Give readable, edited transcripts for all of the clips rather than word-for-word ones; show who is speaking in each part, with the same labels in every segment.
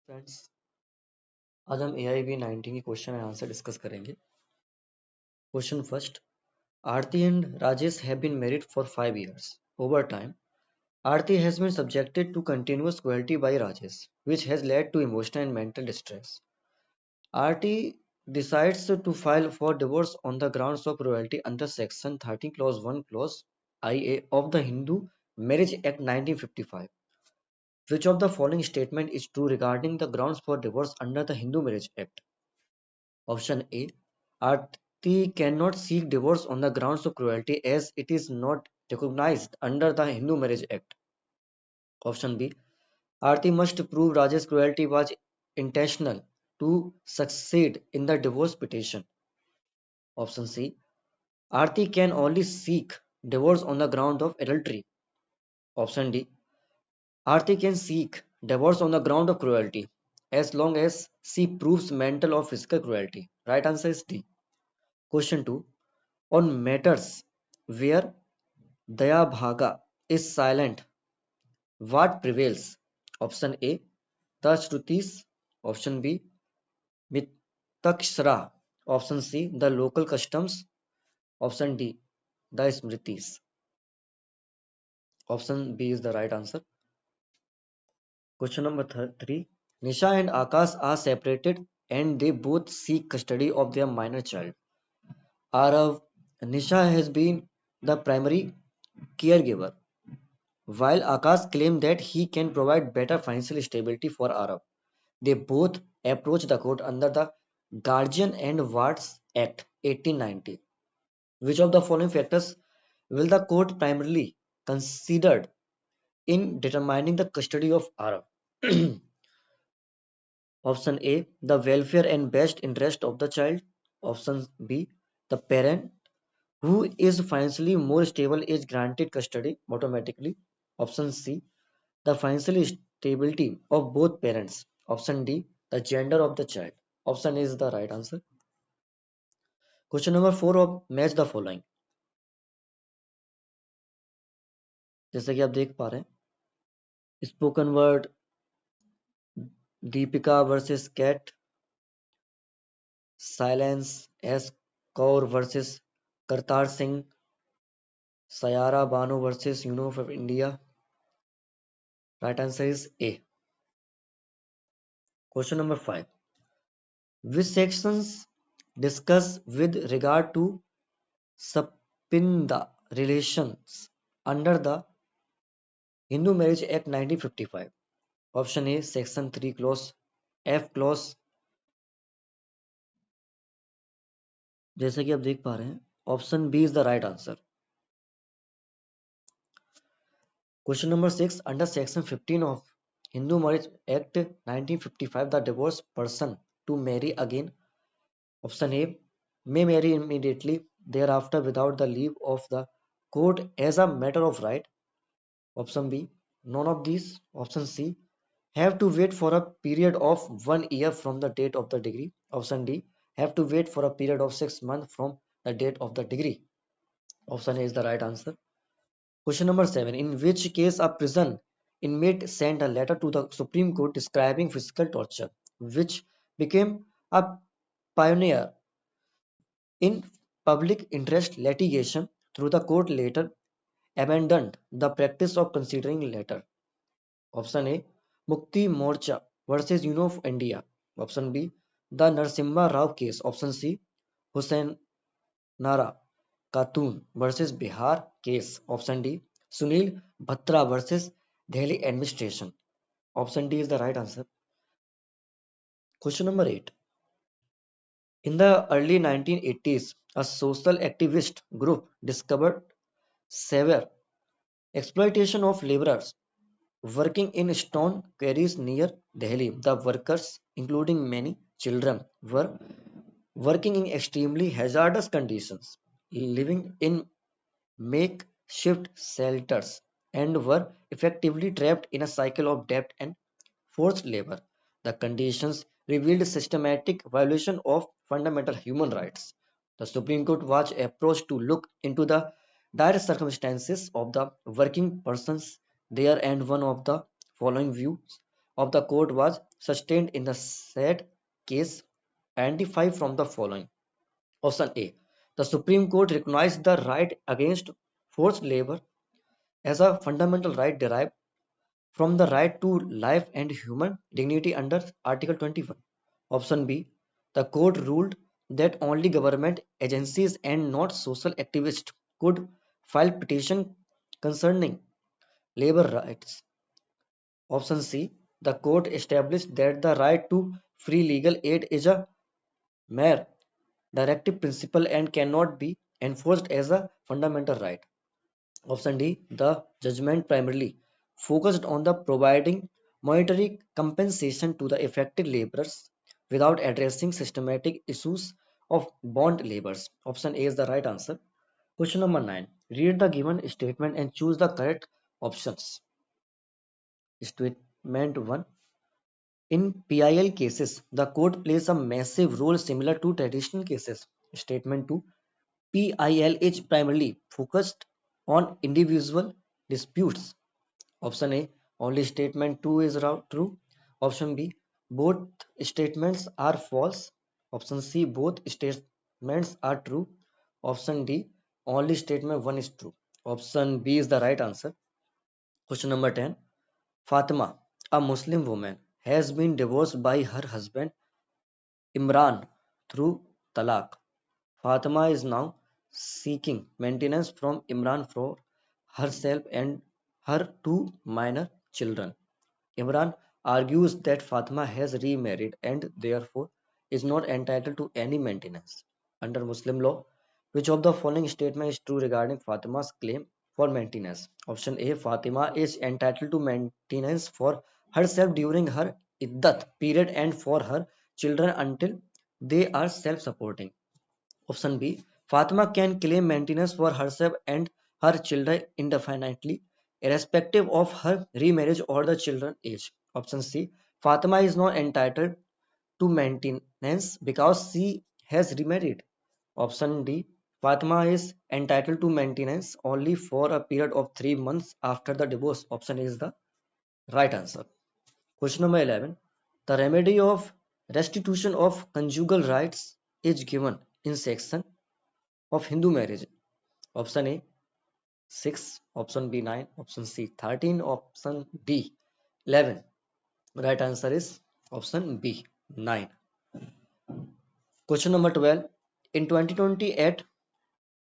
Speaker 1: Friends, आज हम AIB 19 की क्वेश्चन एंड आंसर डिस्कस करेंगे। Question first, Aarti and Rajesh have been married for 5 years. Over time, Aarti has been subjected to continuous cruelty by Rajesh, which has led to emotional and mental distress. Aarti decides to file for divorce on the grounds of cruelty under Section 13 Clause 1 Clause IA of the Hindu Marriage Act 1955. Which of the following statement is true regarding the grounds for divorce under the Hindu Marriage Act? Option A. Aarti cannot seek divorce on the grounds of cruelty as it is not recognized under the Hindu Marriage Act. Option B. Aarti must prove Rajesh's cruelty was intentional to succeed in the divorce petition. Option C. Aarti can only seek divorce on the ground of adultery. Option D. Aarti can seek divorce on the ground of cruelty as long as she proves mental or physical cruelty. Right answer is D. Question 2. On matters where Daya Bhaga is silent, what prevails? Option A. The Shrutis. Option B. Mitakshara. Option C. The local customs. Option D. The Smritis. Option B is the right answer. Question number 3. Nisha and Akash are separated and they both seek custody of their minor child. Arav, Nisha has been the primary caregiver, while Akash claimed that he can provide better financial stability for Arav. They both approached the court under the Guardian and Wards Act 1890. Which of the following factors will the court primarily considered in determining the custody of Arav? Option A. The welfare and best interest of the child. Option B. The parent who is financially more stable is granted custody automatically. Option C. The financial stability of both parents. Option D. The gender of the child. Option A is the right answer. Question number 4 of match the following. जैसे कि आप देख पा रहे हैं, spoken word Deepika versus Kat, silence S Kaur versus Kartar Singh, Sayara Bano versus university of India. Right answer is A. Question number 5. Which sections discuss with regard to Sapinda relations under the Hindu Marriage Act 1955? Option A, Section 3 clause, F clause. जैसे कि आप देख पा रहे हैं, option B is the right answer. Question number 6. Under Section 15 of Hindu Marriage Act 1955, the divorced person to marry again. Option A, may marry immediately thereafter without the leave of the court as a matter of right. Option B, none of these. Option C, have to wait for a period of 1 year from the date of the degree. Option D, have to wait for a period of 6 months from the date of the degree. Option A is the right answer. Question number 7. In which case a prison inmate sent a letter to the Supreme Court describing physical torture, which became a pioneer in public interest litigation through the court later abandoned the practice of considering letter. Option A, Mukti Morcha versus Union of India. Option B, the Narsimha Rao case. Option C, Hussain Nara Khatun versus Bihar case. Option D, Sunil Bhatra versus Delhi administration. Option D is the right answer. Question number 8. In the early 1980s, a social activist group discovered severe exploitation of laborers working in stone quarries near Delhi. The workers, including many children, were working in extremely hazardous conditions, living in makeshift shelters, and were effectively trapped in a cycle of debt and forced labor. The conditions revealed systematic violation of fundamental human rights. The Supreme Court was approached to look into the dire circumstances of the working persons there, and one of the following views of the court was sustained in the said case identify from the following. Option A. The Supreme Court recognized the right against forced labor as a fundamental right derived from the right to life and human dignity under Article 21. Option B. The court ruled that only government agencies and not social activists could file petition concerning labor rights. Option C. The court established that the right to free legal aid is a mere directive principle and cannot be enforced as a fundamental right. Option D. The judgment primarily focused on the providing monetary compensation to the affected laborers without addressing systematic issues of bond laborers. Option A is the right answer. Question number 9. Read the given statement and choose the correct options. Statement 1. In PIL cases, the court plays a massive role similar to traditional cases. Statement 2. PIL is primarily focused on individual disputes. Option A. Only statement 2 is true. Option B. Both statements are false. Option C. Both statements are true. Option D. Only statement 1 is true. Option B is the right answer. Question number 10. Fatima, a Muslim woman, has been divorced by her husband Imran through talaq. Fatima is now seeking maintenance from Imran for herself and her two minor children. Imran argues that Fatima has remarried and therefore is not entitled to any maintenance. Under Muslim law, which of the following statement is true regarding Fatima's claim for maintenance? Option A. Fatima is entitled to maintenance for herself during her iddat period and for her children until they are self-supporting. Option B. Fatima can claim maintenance for herself and her children indefinitely, irrespective of her remarriage or the children's age. Option C. Fatima is not entitled to maintenance because she has remarried. Option D. Fatima is entitled to maintenance only for a period of 3 months after the divorce. Option A is the right answer. Question number 11. The remedy of restitution of conjugal rights is given in section of Hindu marriage. Option A 6, option B 9, option C 13, option D 11. Right answer is option B 9. Question number 12. In 2020 at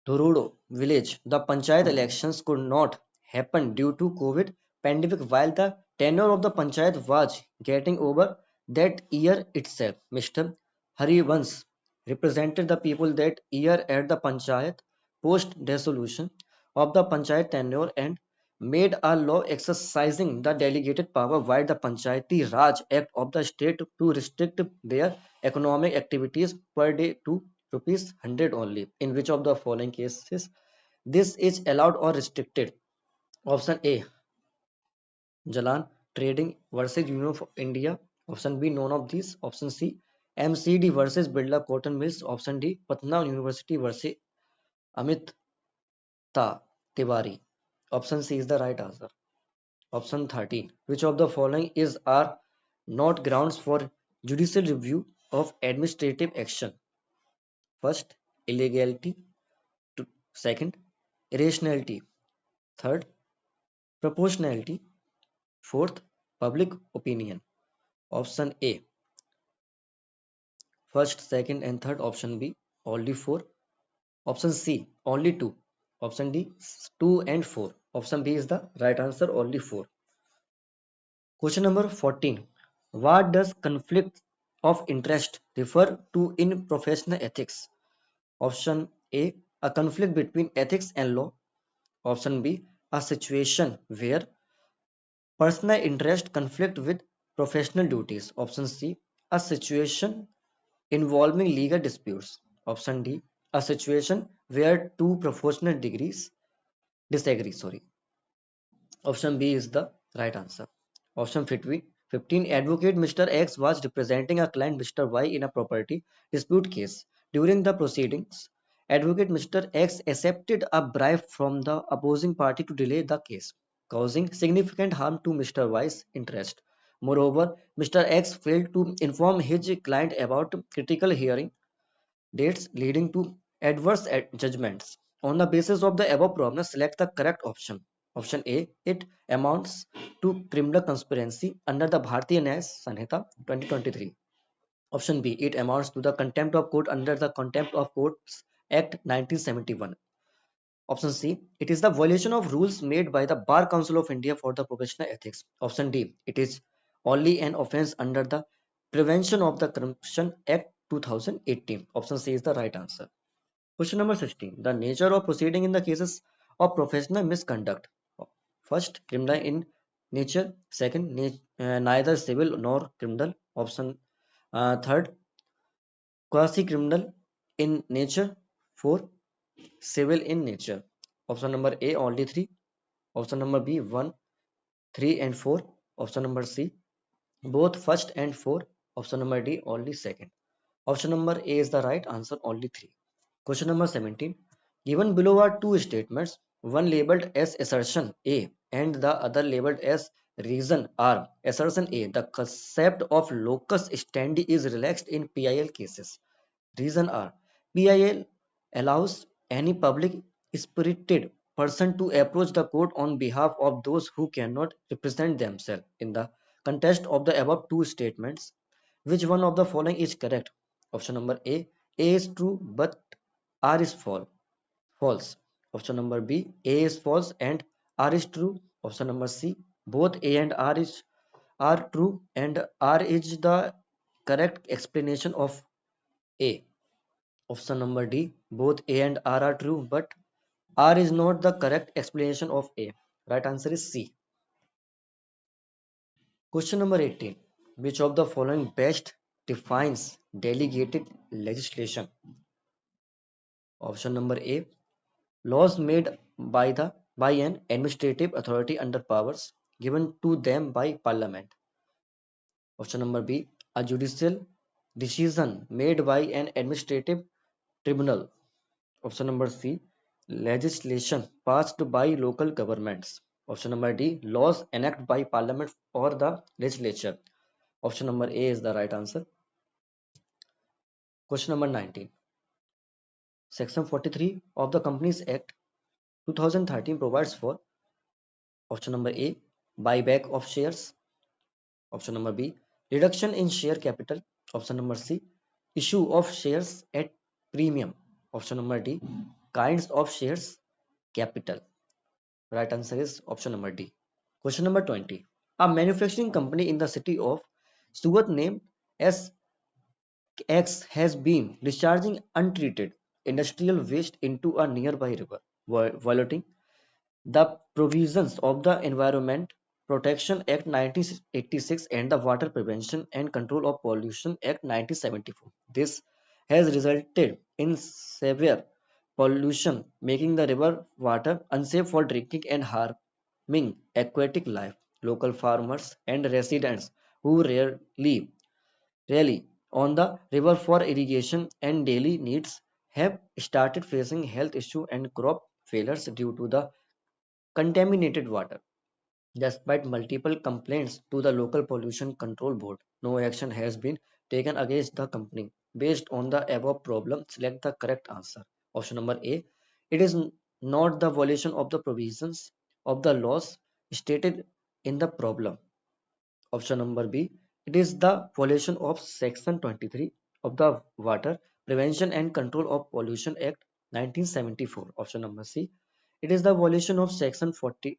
Speaker 1: Dhurudo village, the panchayat elections could not happen due to COVID pandemic while the tenure of the panchayat was getting over that year itself. Mr. Harivansh represented the people that year at the panchayat post dissolution of the panchayat tenure and made a law exercising the delegated power via the Panchayati Raj Act of the state to restrict their economic activities per day to rupees 100 only. In which of the following cases this is allowed or restricted? Option A. Jalan Trading versus Union of India. Option B. None of these. Option C. MCD versus Birla Cotton Mills. Option D. Patna University versus Amita Tiwari. Option C is the right answer. Option 13. Which of the following is are not grounds for judicial review of administrative action? First, illegality. Second, irrationality. Third, proportionality. Fourth, public opinion. Option A. First, second, and third. Option B. Only four. Option C. Only two. Option D. Two and four. Option B is the right answer. Only four. Question number 14. What does conflict of interest refer to in professional ethics? Option A. A conflict between ethics and law. Option B. A situation where personal interest conflict with professional duties. Option C. A situation involving legal disputes. Option D. A situation where two professional degrees disagree. Sorry. Option B is the right answer. Option 15. Advocate Mr. X was representing a client Mr. Y in a property dispute case. During the proceedings, Advocate Mr. X accepted a bribe from the opposing party to delay the case, causing significant harm to Mr. Y's interest. Moreover, Mr. X failed to inform his client about critical hearing dates leading to adverse judgments. On the basis of the above problem, select the correct option. Option A, it amounts to criminal conspiracy under the Bharatiya Nyaya Sanhita 2023. Option B, it amounts to the contempt of court under the Contempt of Courts Act 1971. Option C, it is the violation of rules made by the Bar Council of India for the professional ethics. Option D, it is only an offence under the Prevention of the Corruption Act 2018. Option C is the right answer. Question number 16. The nature of proceeding in the cases of professional misconduct. First, criminal in nature. Second, neither civil nor criminal. Option third, quasi-criminal in nature. Four, civil in nature. Option number A, only three. Option number B, 1, 3 and 4. Option number C, both first and 4. Option number D, only second. Option number A is the right answer, only 3. Question number 17. Given below are two statements, one labeled as assertion A and the other labeled as reason R. Assertion A, the concept of locus standi is relaxed in PIL cases. Reason R, PIL allows any public spirited person to approach the court on behalf of those who cannot represent themselves. In the context of the above two statements, which one of the following is correct? Option number A is true but R is false. Option number B, A is false and R is true. Option number C, both A and are true and R is the correct explanation of A. Option number D, both A and R are true, but R is not the correct explanation of A. Right answer is C. Question number 18. Which of the following best defines delegated legislation? Option number A, laws made by an administrative authority under powers given to them by parliament. Option number B, a judicial decision made by an administrative tribunal. Option number C, legislation passed by local governments. Option number D, laws enacted by parliament or the legislature. Option number A is the right answer. Question number 19. Section 43 of the Companies Act 2013 provides for option number A, buyback of shares. Option number B, reduction in share capital. Option number C, issue of shares at premium. Option number D, kinds of shares capital. Right answer is option number D. Question number 20. A manufacturing company in the city of Surat named SX has been discharging untreated industrial waste into a nearby river, violating the provisions of the Environment Protection Act 1986 and the Water Prevention and Control of Pollution Act 1974. This has resulted in severe pollution, making the river water unsafe for drinking and harming aquatic life. Local farmers and residents who rely on the river for irrigation and daily needs have started facing health issues and crop failures due to the contaminated water. Despite multiple complaints to the local pollution control board, no action has been taken against the company. Based on the above problem, select the correct answer. Option number A. It is not the violation of the provisions of the laws stated in the problem. Option number B. It is the violation of Section 23 of the Water Prevention and Control of Pollution Act 1974. Option number C. It is the violation of Section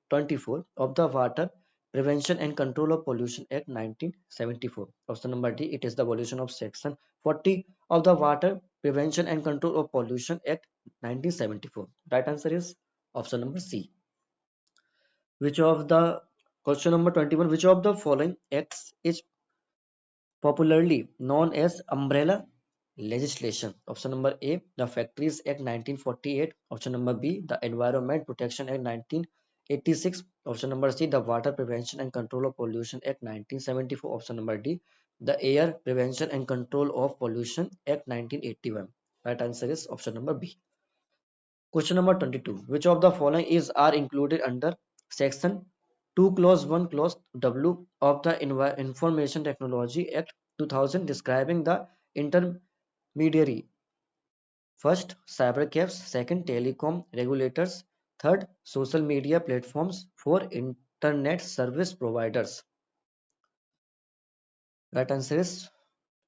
Speaker 1: 24 of the Water Prevention and Control of Pollution Act 1974. Option number D. It is the violation of Section 40 of the Water Prevention and Control of Pollution Act 1974. Right answer is option number C. Which of the Question number 21. Which of the following acts is popularly known as umbrella legislation? Option number A, the Factories Act 1948. Option number B, the Environment Protection Act 1986. Option number C, the Water Prevention and Control of Pollution Act 1974. Option number D, the Air Prevention and Control of Pollution Act 1981. Right answer is option number B. Question number 22. Which of the following is are included under section 2 Clause 1 Clause W of the Information Technology Act 2000 describing the intermediary. First, cybercafes. Second, telecom regulators. Third, social media platforms. Four, internet service providers. Right answer is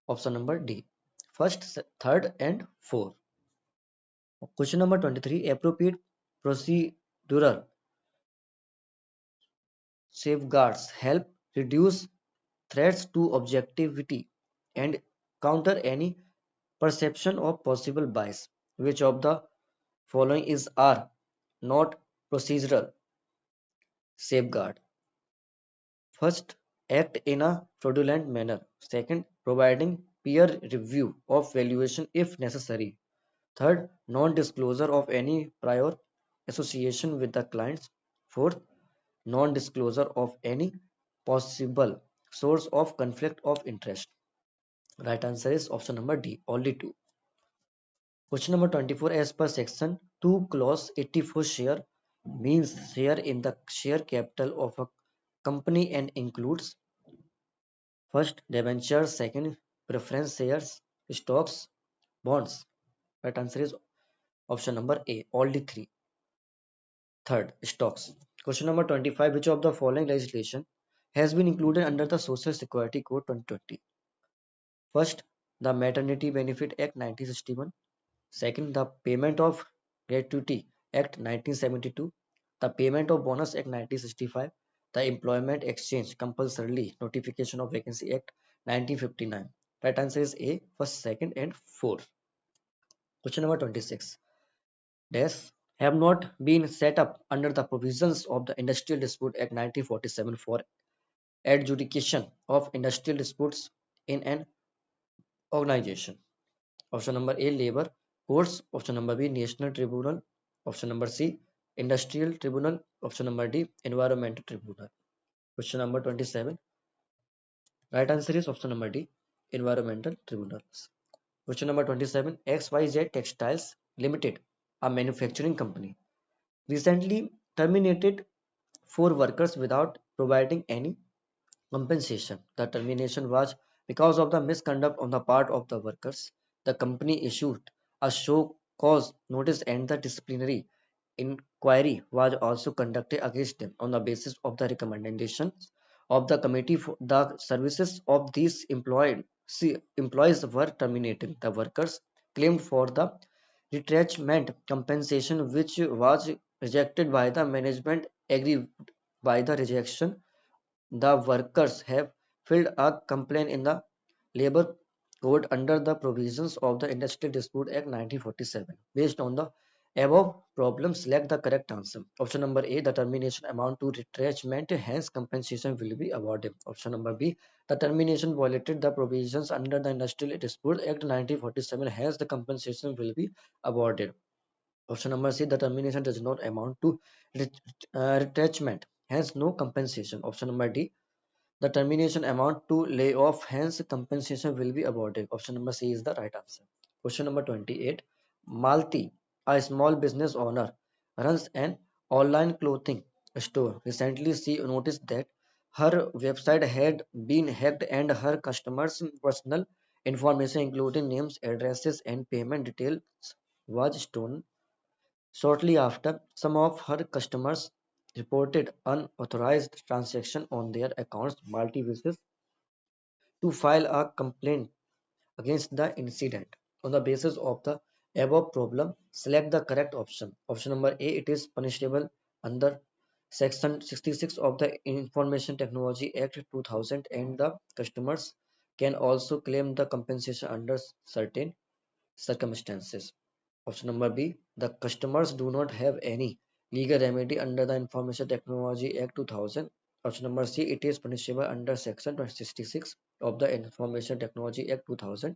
Speaker 1: option number D. First, third, and four. Question number 23. Appropriate procedural safeguards help reduce threats to objectivity and counter any perception of possible bias. Which of the following is are not procedural safeguard? First, act in a fraudulent manner. Second, providing peer review of valuation if necessary. Third, non-disclosure of any prior association with the clients. Fourth, non-disclosure of any possible source of conflict of interest. Right answer is option number D, only two. Question number 24. As per section 2 clause 84, share means share in the share capital of a company and includes first debentures, second preference shares, stocks, bonds. Right answer is option number A, all the three. Third, stocks. Question number 25. Which of the following legislation has been included under the Social Security Code 2020? First, the Maternity Benefit Act 1961. Second, the Payment of Gratuity Act 1972. The Payment of Bonus Act 1965. The Employment Exchange Compulsorily Notification of Vacancy Act 1959. Right answer is A, first, second, and fourth. Question number 26. Dash have not been set up under the provisions of the Industrial Dispute Act 1947 for adjudication of industrial disputes in an organization. Option number A, labor courts. Option number B, national tribunal. Option number C, industrial tribunal. Option number D, environmental tribunal. Question number 27. Right answer is option number D, environmental tribunals. Question number 27. XYZ Textiles Limited, a manufacturing company, recently terminated four workers without providing any compensation. The termination was because of the misconduct on the part of the workers. The company issued a show cause notice and the disciplinary inquiry was also conducted against them on the basis of the recommendations of the committee. For the services of these employees were terminated. The workers claimed for the retrenchment compensation which was rejected by the management. Agreed by the rejection, the workers have filed a complaint in the Labour Code under the provisions of the Industrial Dispute Act 1947. Based on the above problem, select the correct answer. Option number A, the termination amount to retrenchment, hence compensation will be awarded. Option number B, the termination violated the provisions under the Industrial Dispute Act 1947, hence the compensation will be awarded. Option number C, the termination does not amount to retrenchment, hence no compensation. Option number D, the termination amount to lay off, hence compensation will be awarded. Option number C is the right answer. Question number 28. Malti, a small business owner, runs an online clothing store. Recently, she noticed that her website had been hacked and her customers' personal information, including names, addresses, and payment details, was stolen. Shortly after, some of her customers reported unauthorized transactions on their accounts. Malti wishes to file a complaint against the incident. On the basis of the above problem, select the correct option. Option number A, it is punishable under Section 66 of the Information Technology Act 2000 and the customers can also claim the compensation under certain circumstances. Option number B, the customers do not have any legal remedy under the Information Technology Act 2000. Option number C, it is punishable under Section 66 of the Information Technology Act 2000.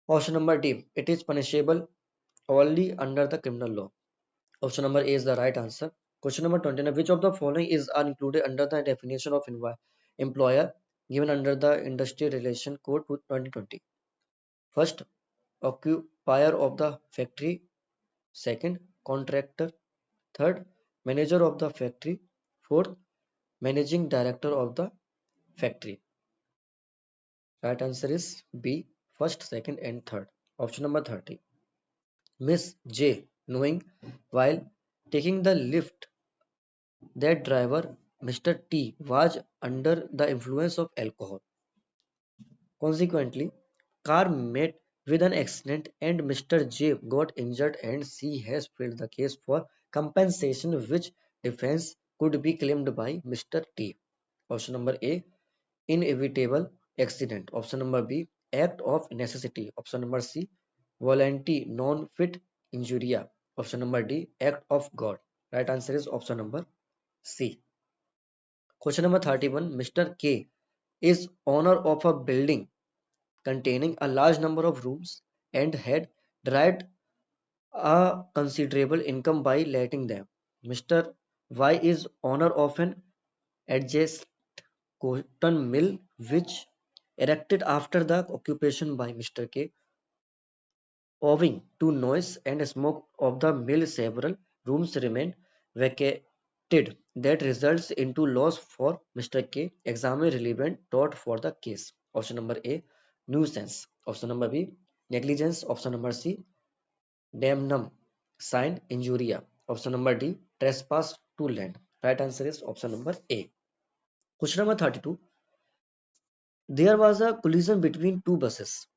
Speaker 1: Option number D, it is punishable only under the criminal law. Option number A is the right answer. Question number 29. Which of the following is are included under the definition of employer given under the Industrial Relation Code 2020? First, occupier of the factory. Second, contractor. Third, manager of the factory. Fourth, managing director of the factory. Right answer is B, first, second, and third. Option number 30. Miss J, knowing while taking the lift that driver Mr. T was under the influence of alcohol. Consequently, car met with an accident and Mr. J got injured and she has filed the case for compensation which defense could be claimed by Mr. T. Option number A, inevitable accident. Option number B, act of necessity. Option number C, voluntary non-fit injuria. Option number D, act of God. Right answer is option number C. Question number 31. Mr. K is owner of a building containing a large number of rooms and had derived a considerable income by letting them. Mr. Y is owner of an adjacent cotton mill which erected after the occupation by Mr. K. Owing to noise and smoke of the mill, several rooms remain vacated. That results into loss for Mr. K. Examine relevant tort for the case. Option number A, nuisance. Option number B, negligence. Option number C, damnum sine injuria. Option number D, trespass to land. Right answer is option number A. Question number 32. There was a collision between two buses,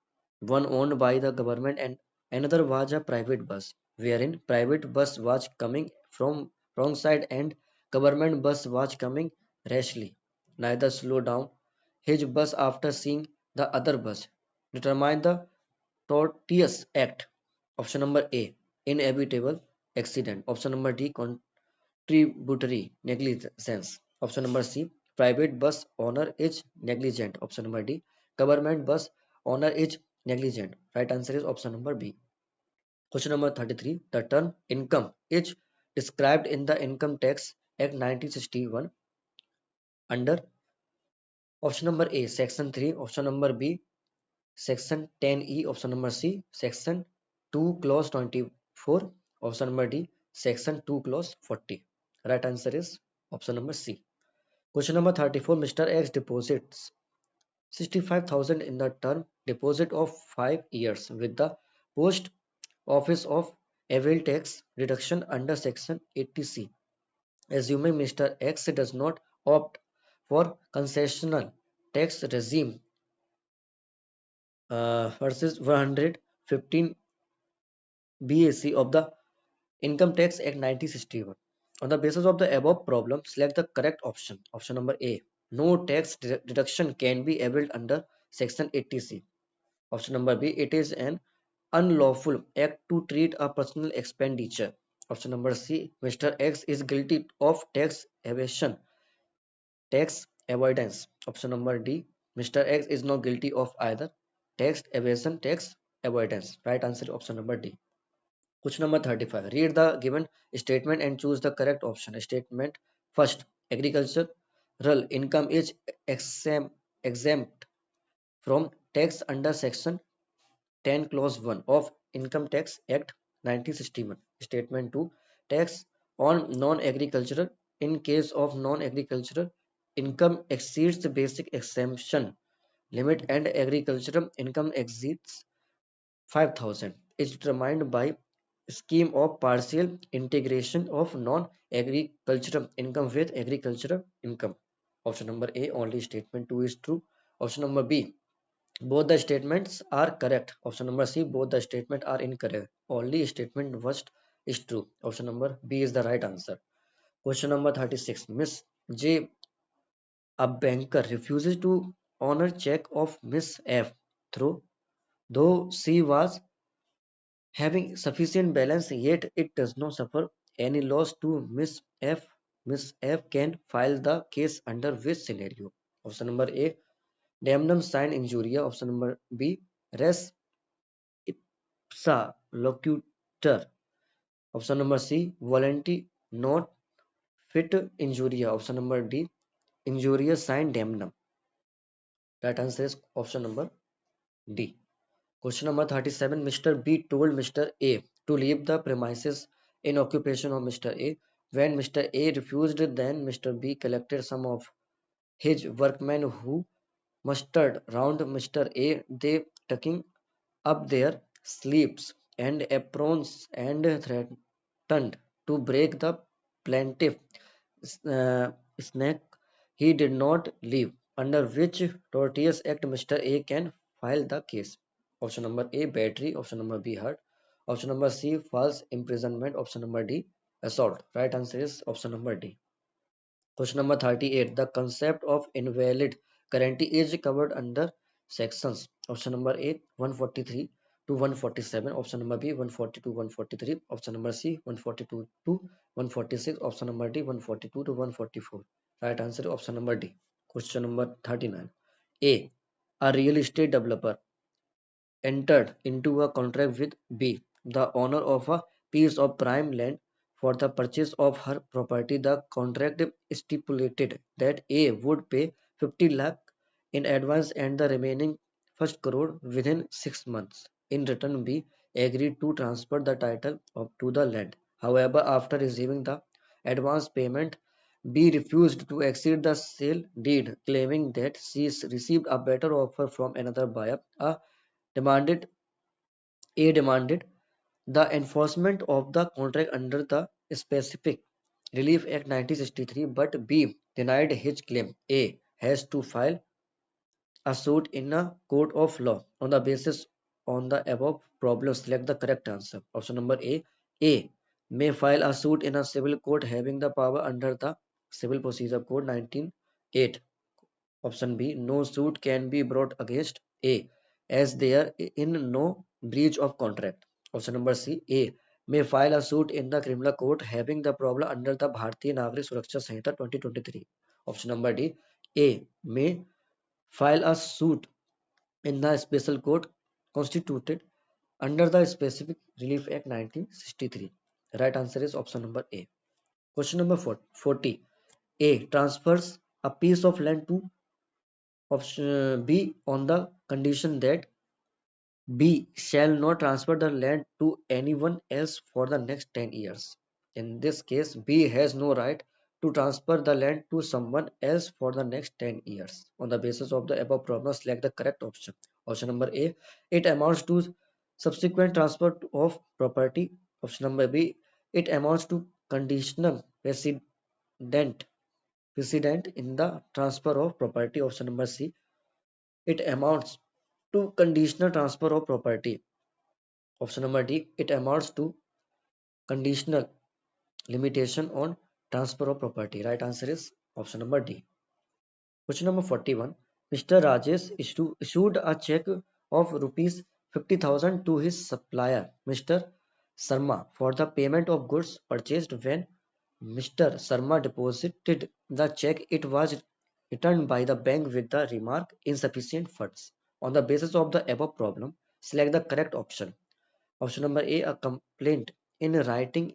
Speaker 1: one owned by the government and another was a private bus, wherein private bus was coming from wrong side and government bus was coming rashly. Neither slowed down his bus after seeing the other bus. Determine the tortious act. Option number A, inevitable accident. Option number D, contributory negligence. Option number C, private bus owner is negligent. Option number D, government bus owner is negligent. Right answer is option number B. Question number 33. The term income is described in the Income Tax Act 1961 under option number A, section 3, option number B, section 10E, option number C, section 2, clause 24, option number D, section 2, clause 40. Right answer is option number C. Question number 34. Mr. X deposits 65,000 in the term deposit of 5 years with the post office of avail tax reduction under section 80C. Assuming Mr. X does not opt for concessional tax regime versus 115 BAC of the Income Tax Act 1961. On the basis of the above problem, select the correct option. Option number A. No tax deduction can be availed under Section 80C. Option number B. It is an unlawful act to treat a personal expenditure. Option number C. Mr. X is guilty of tax evasion, tax avoidance. Option number D. Mr. X is not guilty of either tax evasion, tax avoidance. Right answer option number D. Question number 35. Read the given statement and choose the correct option. Statement first. Agricultural income is exempt from tax under section 10 clause 1 of Income Tax Act 1961. Statement 2. Tax on non-agricultural in case of non-agricultural income exceeds the basic exemption limit and agricultural income exceeds 5,000 is determined by scheme of partial integration of non-agricultural income with agricultural income. Option number A, only statement 2 is true. Option number B, both the statements are correct. Option number C, both the statements are incorrect. Only statement first is true. Option number B is the right answer. Question number 36. Miss J, a banker, refuses to honor check of Miss F through though she was having sufficient balance, yet it does not suffer any loss to Miss F. Miss F can file the case under which scenario? Option number A, damnum sine injuria. Option number B, res ipsa locutor. Option number C, voluntary not fit injuria. Option number D, injurious sine damnum. That answer is option number D. Question number 37. Mr. B told Mr. A to leave the premises in occupation of Mr. A When Mr. A refused, then Mr. B collected some of his workmen who mustered round Mr. A. They tucking up their sleeves and aprons and threatened to break the plaintiff's neck. He did not leave, under which Tortious Act Mr. A can file the case. Option number A, battery. Option number B, hurt. Option number C, false imprisonment. Option number D, assault. Right answer is option number D. Question number 38. The concept of invalid guarantee is covered under sections. Option number A, 143 to 147. Option number B, 142 to 143. Option number C, 142 to 146. Option number D, 142 to 144. Right answer is option number D. Question number 39. A. A real estate developer entered into a contract with B, the owner of a piece of prime land, for the purchase of her property. The contract stipulated that A would pay 50 lakh in advance and the remaining first crore within 6 months. In return, B agreed to transfer the title to the land. However, after receiving the advance payment, B refused to exceed the sale deed, claiming that she received a better offer from another buyer. Demanded demanded the enforcement of the contract under the Specific Relief Act 1963, but B denied his claim. A has to file a suit in a court of law. On the basis on the above problem, select the correct answer. Option number A. A may file a suit in a civil court having the power under the Civil Procedure Code 1908. Option B. No suit can be brought against A as there in no breach of contract. Option number C. A may file a suit in the criminal court having the problem under the Bharatiya Nagrik Suraksha Sanhita 2023. Option number D. A may file a suit in the special court constituted under the Specific Relief Act 1963. Right answer is option number A. Question number 40. A transfers a piece of land to option B on the condition that B shall not transfer the land to anyone else for the next 10 years. In this case, B has no right to transfer the land to someone else for the next 10 years. On the basis of the above problem, select the correct option. Option number A, it amounts to subsequent transfer of property. Option number B, it amounts to conditional resident in the transfer of property. Option number C, it amounts to conditional transfer of property. Option number D, it amounts to conditional limitation on transfer of property. Right answer is option number D. Question number 41. Mr. Rajesh issued a check of rupees 50,000 to his supplier, Mr. Sarma, for the payment of goods purchased. When Mr. Sarma deposited the check, it was returned by the bank with the remark insufficient funds. On the basis of the above problem, select the correct option. Option number A, a complaint in writing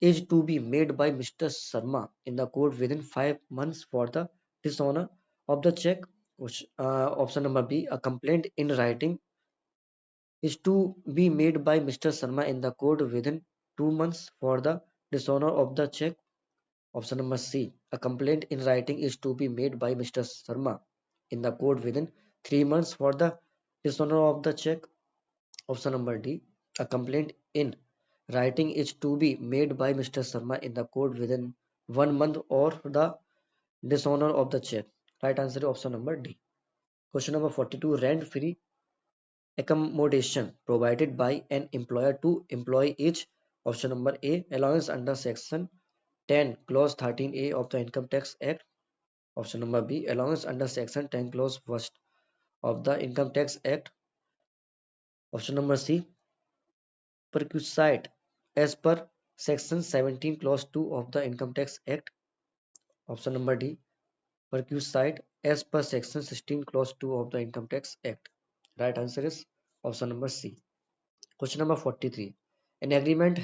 Speaker 1: is to be made by Mr. Sarma in the court within 5 months for the dishonor of the check. Option number B, a complaint in writing is to be made by Mr. Sarma in the court within 2 months for the dishonor of the check. Option number C, a complaint in writing is to be made by Mr. Sarma in the court within 3 months for the dishonor of the check. Option number D, a complaint in writing is to be made by Mr. Sarma in the court within 1 month or the dishonor of the check. Right answer is option number D. Question number 42. Rent-free accommodation provided by an employer to employee each. Option number A. Allowance under section 10 clause 13A of the Income Tax Act. Option number B. Allowance under section 10 clause 1 of the Income Tax Act. Option number C. Perquisite as per section 17 clause 2 of the Income Tax Act. Option number D, perquisite as per section 16 clause 2 of the Income Tax Act. Right answer is option number C. Question number 43. An agreement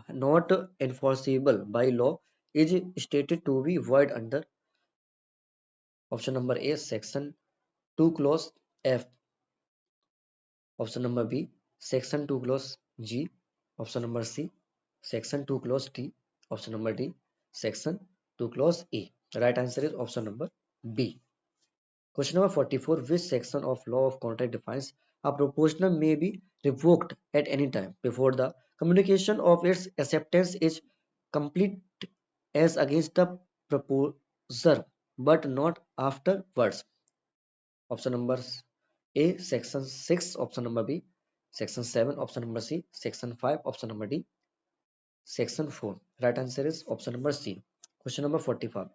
Speaker 1: not enforceable by law is stated to be void under option number A, section 2 clause F. Option number B, section 2 clause G. Option number C, section 2 clause D. Option number D. Section 2 clause E. The right answer is option number B. Question number 44. Which section of law of contract defines a proposal may be revoked at any time before the communication of its acceptance is complete as against the proposer, but not afterwards? Option number A, section 6, option number B, section 7, option number C, section 5, option number D, section 4. Right answer is option number C. Question number 45.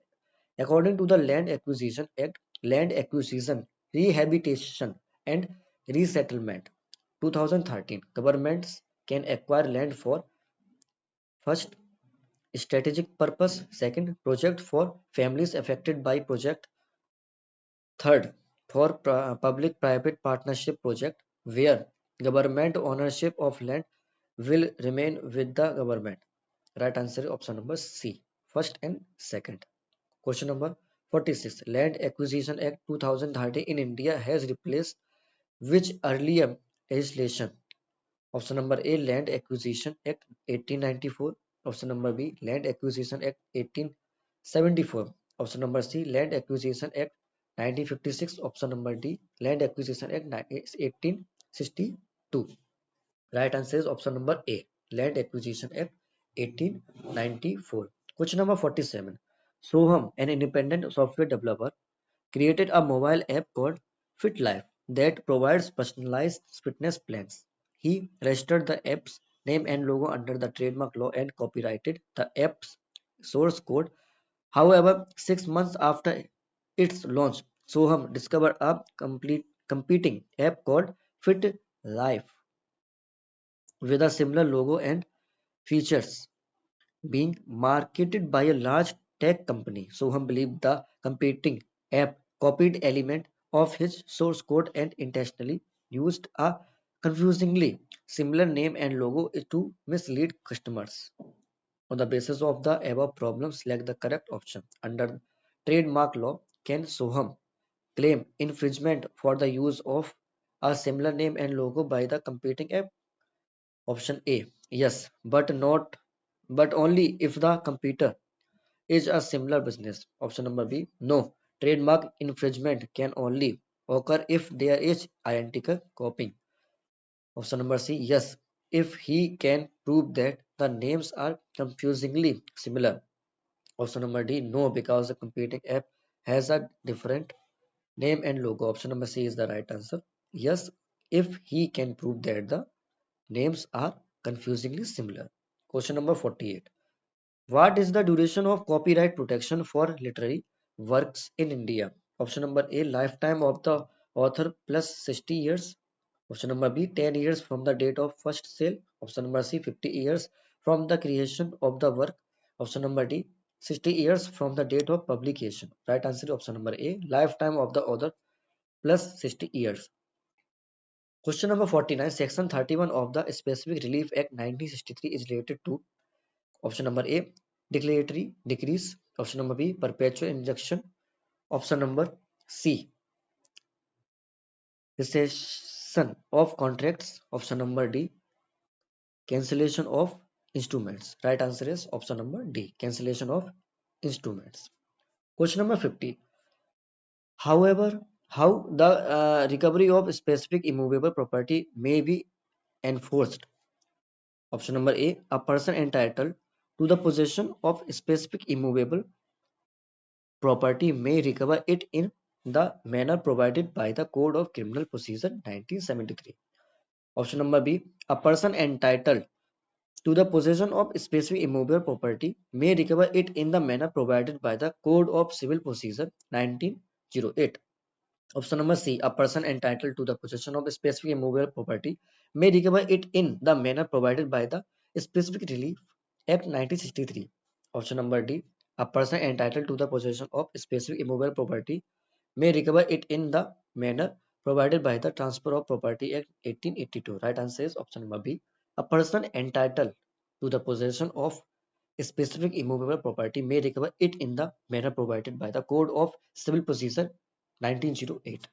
Speaker 1: According to the Land Acquisition Act, Land Acquisition, Rehabilitation and Resettlement 2013, governments can acquire land for first, strategic purpose, second, project for families affected by project, third, for public-private partnership project where government ownership of land will remain with the government. Right answer is option number C, first and second. Question number 46. Land Acquisition Act 2013 in India has replaced which earlier legislation? Option number A, Land Acquisition Act 1894. Option number B, Land Acquisition Act 1874. Option number C, Land Acquisition Act 1956. Option number D, Land Acquisition Act 1862. Right answer is option number A, Land Acquisition Act 1894. Question number 47. Soham, an independent software developer, created a mobile app called FitLife that provides personalized fitness plans. He registered the app's name and logo under the trademark law and copyrighted the app's source code. However, 6 months after its launch, Soham discovered a competing app called FitLife with a similar logo and features being marketed by a large tech company. Soham believed the competing app copied element of his source code and intentionally used a confusingly similar name and logo to mislead customers. On the basis of the above problem, select the correct option. Under trademark law, can Soham claim infringement for the use of a similar name and logo by the competing app? Option A, yes, but only if the competitor is a similar business. Option number B, no. Trademark infringement can only occur if there is identical copying. Option number C, yes. If he can prove that the names are confusingly similar. Option number D, no, because the competing app has a different name and logo. Option number C is the right answer. Yes, if he can prove that the names are confusingly similar. Question number 48. What is the duration of copyright protection for literary works in India? Option number A, lifetime of the author plus 60 years. Option number B, 10 years from the date of first sale. Option number C, 50 years from the creation of the work. Option number D, 60 years from the date of publication. Right answer is option number A, lifetime of the author plus 60 years. Question number 49. Section 31 of the Specific Relief Act 1963 is related to option number A, declaratory decrees. Option number B, perpetual injunction. Option number C, cessation of contracts. Option number D, cancellation of instruments. Right answer is option number D, cancellation of instruments. Question number 50. However, how the recovery of specific immovable property may be enforced? Option number A, a person entitled to the possession of specific immovable property may recover it in the manner provided by the Code of Criminal Procedure 1973. Option number B, a person entitled to the possession of specific immovable property may recover it in the manner provided by the Code of Civil Procedure 1908. Option number C, a person entitled to the possession of specific immovable property may recover it in the manner provided by the Specific Relief Act 1963. Option number D, a person entitled to the possession of specific immovable property may recover it in the manner provided by the Transfer of Property Act 1882. Right answer is option number B. A person entitled to the possession of specific immovable property may recover it in the manner provided by the Code of Civil Procedure 1908.